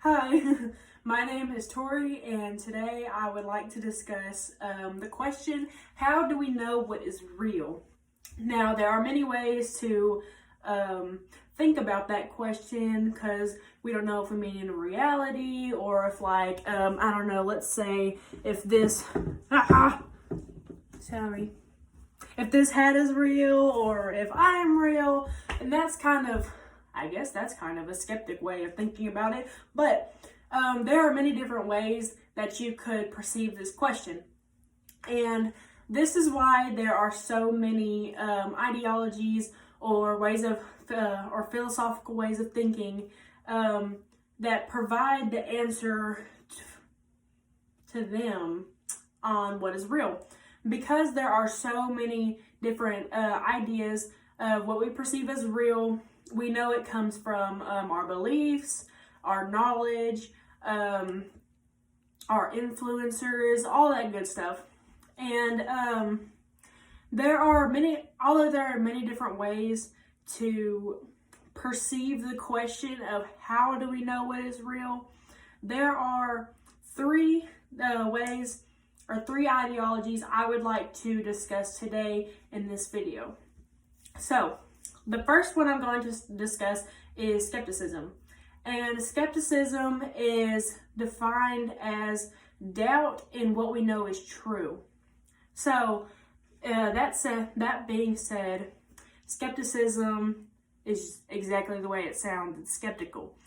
Hi, my name is Tori, and today I would like to discuss the question, how do we know what is real? Now, there are many ways to think about that question because we don't know if we mean in reality or if I don't know, let's say if this, if this hat is real or if I'm real, and that's kind of a skeptic way of thinking about it, but there are many different ways that you could perceive this question. And this is why there are so many ideologies or ways of, or philosophical ways of thinking that provide the answer to them on what is real. Because there are so many different ideas of what we perceive as real, we know it comes from our beliefs, our knowledge, our influencers, all that good stuff. And although there are many different ways to perceive the question of how do we know what is real, there are three ways or three ideologies I would like to discuss today in this video. So, the first one I'm going to discuss is skepticism. And skepticism is defined as doubt in what we know is true. So, that being said, skepticism is exactly the way it sounds. It's skeptical.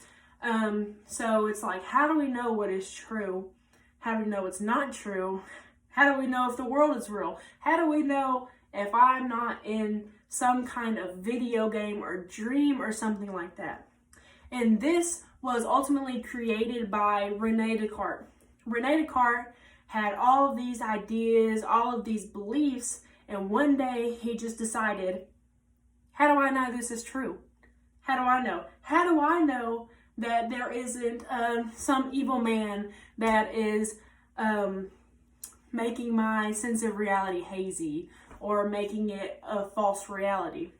So it's like, how do we know what is true? How do we know it's not true? How do we know if the world is real? How do we know if I'm not in some kind of video game or dream or something like that? And this was ultimately created by Rene Descartes. Rene Descartes had all of these ideas, all of these beliefs, and one day he just decided, how do I know this is true? How do I know? How do I know that there isn't some evil man that is making my sense of reality hazy or making it a false reality?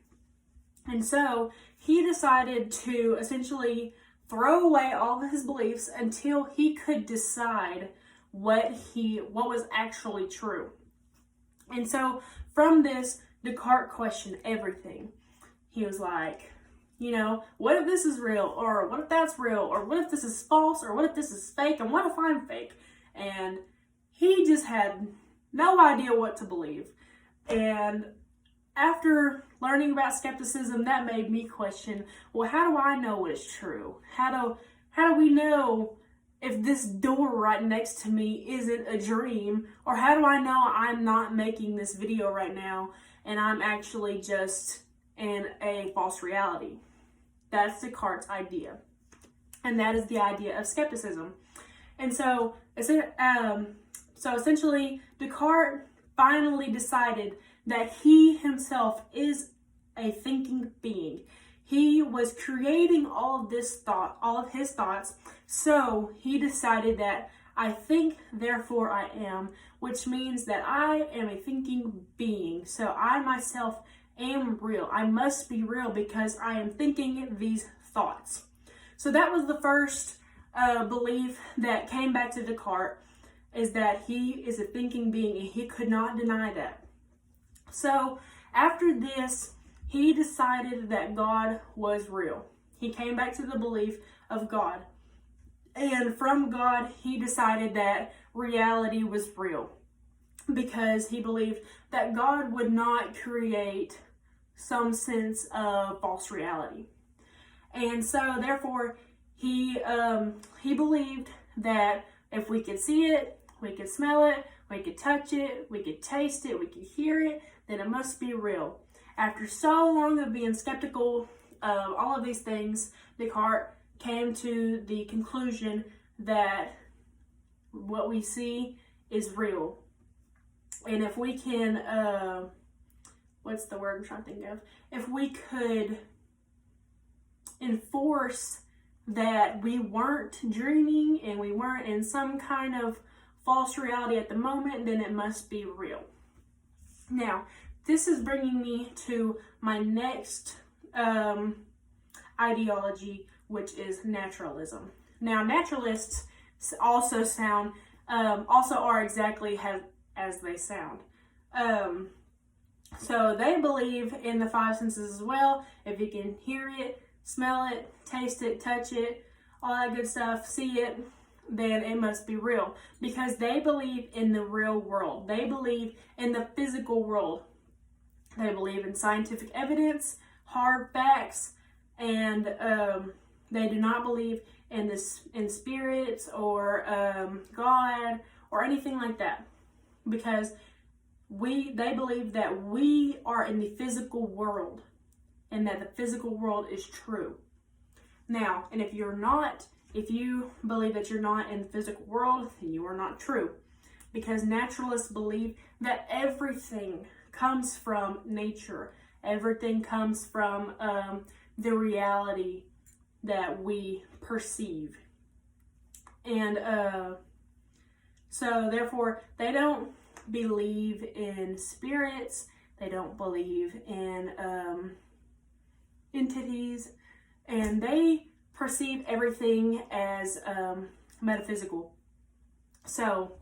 And so he decided to essentially throw away all of his beliefs until he could decide what was actually true. And so from this, Descartes questioned everything. He was like, what if this is real? Or what if that's real? Or what if this is false? Or what if this is fake? And what if I'm fake? And he just had no idea what to believe. And after learning about skepticism, that made me question, well, how do I know what is true? How do we know if this door right next to me isn't a dream? Or how do I know I'm not making this video right now and I'm actually just in a false reality? That's Descartes' idea. And that is the idea of skepticism. And so essentially, Descartes finally decided that he himself is a thinking being. He was creating all of his thoughts. So he decided that I think, therefore I am, which means that I am a thinking being. So I myself am real. I must be real because I am thinking these thoughts. So that was the first belief that came back to Descartes, is that he is a thinking being, and he could not deny that. So after this, he decided that God was real. He came back to the belief of God. And from God, he decided that reality was real, because he believed that God would not create some sense of false reality. And so therefore he believed that if we could see it, we could smell it, we could touch it, we could taste it, we could hear it, then it must be real. After so long of being skeptical of all of these things, Descartes came to the conclusion that what we see is real. And if we can, what's the word I'm trying to think of? If we could enforce that we weren't dreaming and we weren't in some kind of false reality at the moment, then it must be real. Now, this is bringing me to my next ideology, which is naturalism. Now, naturalists also are exactly as they sound. So they believe in the five senses as well. If you can hear it, smell it, taste it, touch it, all that good stuff, see it, then it must be real, because they believe in the real world. They believe in the physical world. They believe in scientific evidence, hard facts, and they do not believe in spirits or God or anything like that, because they believe that we are in the physical world and that the physical world is true. Now, and if you believe that you're not in the physical world, then you are not true, because naturalists believe that everything comes from nature. Everything comes from the reality that we perceive. And so therefore, they don't believe in spirits. They don't believe in entities, and they perceive everything as metaphysical. So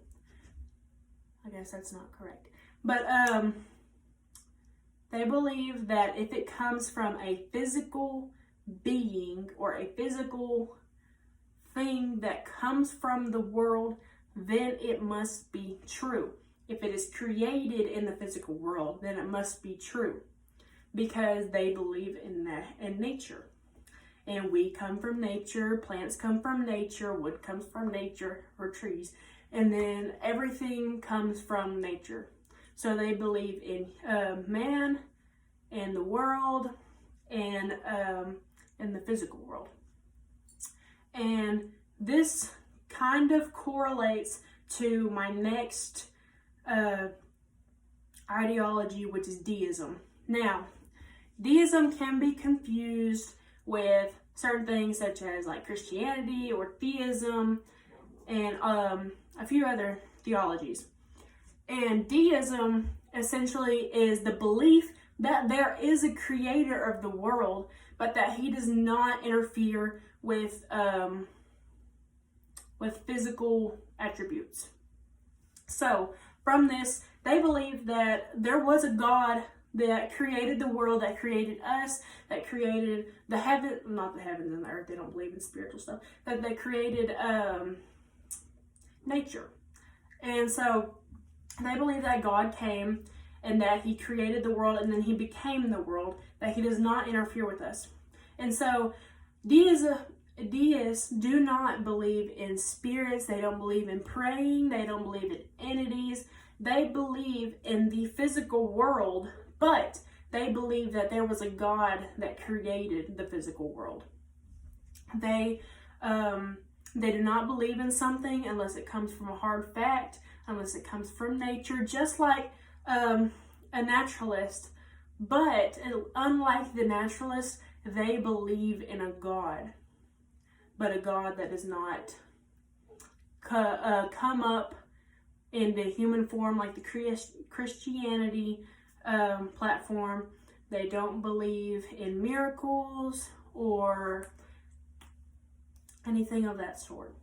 I guess that's not correct, but they believe that if it comes from a physical being or a physical thing that comes from the world, then it must be true. If it is created in the physical world, then it must be true, because they believe in nature. And we come from nature, plants come from nature, wood comes from nature, or trees. And then everything comes from nature. So they believe in man and the world and in the physical world. And this kind of correlates to my next ideology, which is deism. Now, deism can be confused with certain things such as like Christianity or theism and a few other theologies. And deism essentially is the belief that there is a creator of the world, but that he does not interfere with physical attributes. So from this, they believe that there was a God that created the world, that created us, that created the heaven, not the heavens and the earth. They don't believe in spiritual stuff. That they created nature. And so they believe that God came and that he created the world and then he became the world, that he does not interfere with us. And so deists do not believe in spirits. They don't believe in praying. They don't believe in entities. They believe in the physical world, but they believe that there was a God that created the physical world. They do not believe in something unless it comes from a hard fact, unless it comes from nature, just like a naturalist. But unlike the naturalist, they believe in a God, but a God that does not come up in the human form like the Christianity platform. They don't believe in miracles or anything of that sort.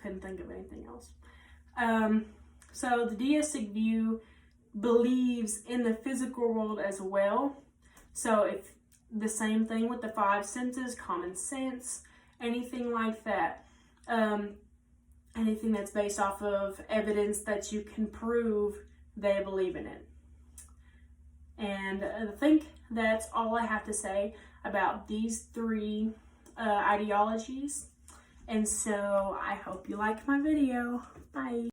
Couldn't think of anything else. So the deistic view believes in the physical world as well. So if the same thing with the five senses, common sense, anything like that. Anything that's based off of evidence that you can prove, they believe in it. And I think that's all I have to say about these three ideologies. And so I hope you liked my video. Bye.